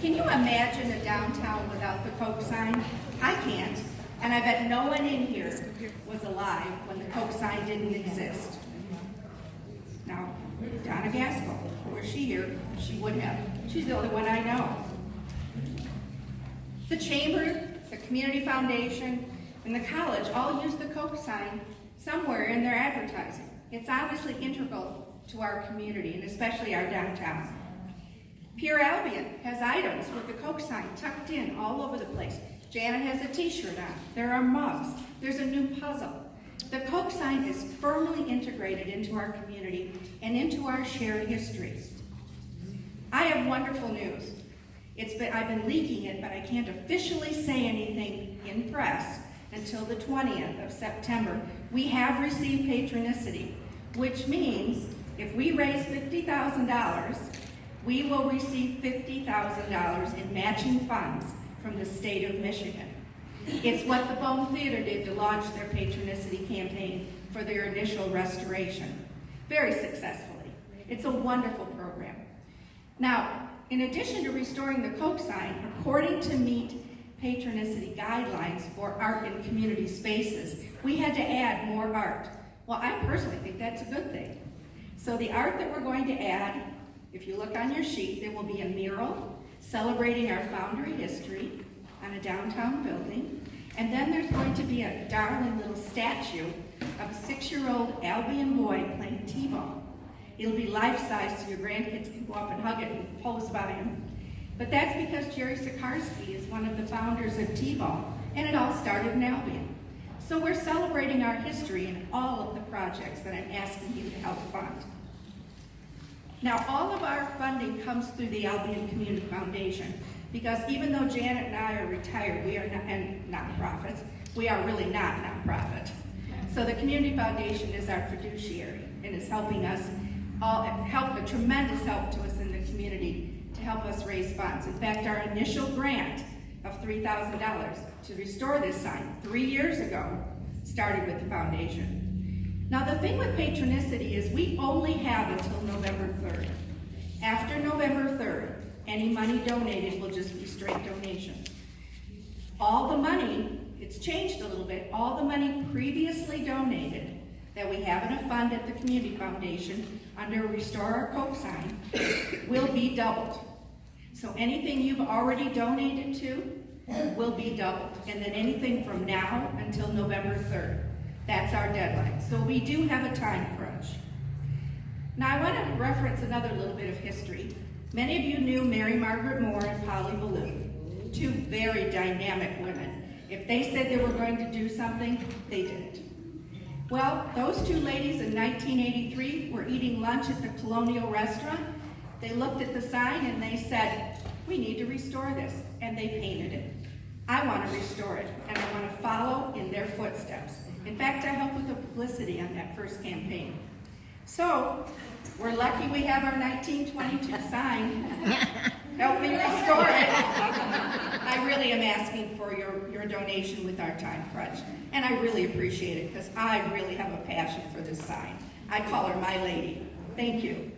Can you imagine a downtown without the Coke sign? I can't, and I bet no one in here was alive when the Coke sign didn't exist. Now, Donna Gaskell, were she here, she would have. She's the only one I know. The Chamber, the Community Foundation, and the college all use the Coke sign somewhere in their advertising. It's obviously integral to our community, and especially our downtown. Pure Albion has items with the Coke sign tucked in all over the place. Janet has a t-shirt on. There are mugs. There's a new puzzle. The Coke sign is firmly integrated into our community and into our shared history. I have wonderful news. I've been leaking it, but I can't officially say anything in press until the 20th of September. We have received patronicity, which means if we raise $50,000, we will receive $50,000 in matching funds from the state of Michigan. It's what the Bone Theater did to launch their patronicity campaign for their initial restoration, very successfully. It's a wonderful program. Now, in addition to restoring the Coke sign, according to meet patronicity guidelines for art in community spaces, we had to add more art. Well, I personally think that's a good thing. So the art that we're going to add, if you look on your sheet, there will be a mural celebrating our foundry history on a downtown building. And then there's going to be a darling little statue of a 6-year-old Albion boy playing t-ball. It'll be life-size so your grandkids can go up and hug it and pose by him. But that's because Jerry Sikarsky is one of the founders of t-ball, and it all started in Albion. So we're celebrating our history in all of the projects that I'm asking you to help fund. Now, all of our funding comes through the Albion Community Foundation, because even though Janet and I are retired, we are not, and nonprofits, we are really not nonprofit. So the Community Foundation is our fiduciary and is helping us a tremendous help to us in the community to help us raise funds. In fact, our initial grant of $3,000 to restore this sign 3 years ago started with the foundation. Now the thing with patronicity is we only have until November 3rd. After November 3rd, any money donated will just be straight donations. All the money, it's changed a little bit, all the money previously donated that we have in a fund at the Community Foundation under Restore Our Coke sign will be doubled. So anything you've already donated to will be doubled. And then anything from now until November 3rd. That's our deadline. So we do have a time crunch. Now I want to reference another little bit of history. Many of you knew Mary Margaret Moore and Polly Ballou, two very dynamic women. If they said they were going to do something, they did it. Well, those two ladies in 1983 were eating lunch at the Colonial Restaurant. They looked at the sign and they said, we need to restore this, and they painted it. I want to restore it, and I want to follow in their footsteps. In fact, I helped with the publicity on that first campaign. So, we're lucky we have our 1922 sign. Help me restore it. I really am asking for your donation with our time crunch. And I really appreciate it because I really have a passion for this sign. I call her my lady. Thank you.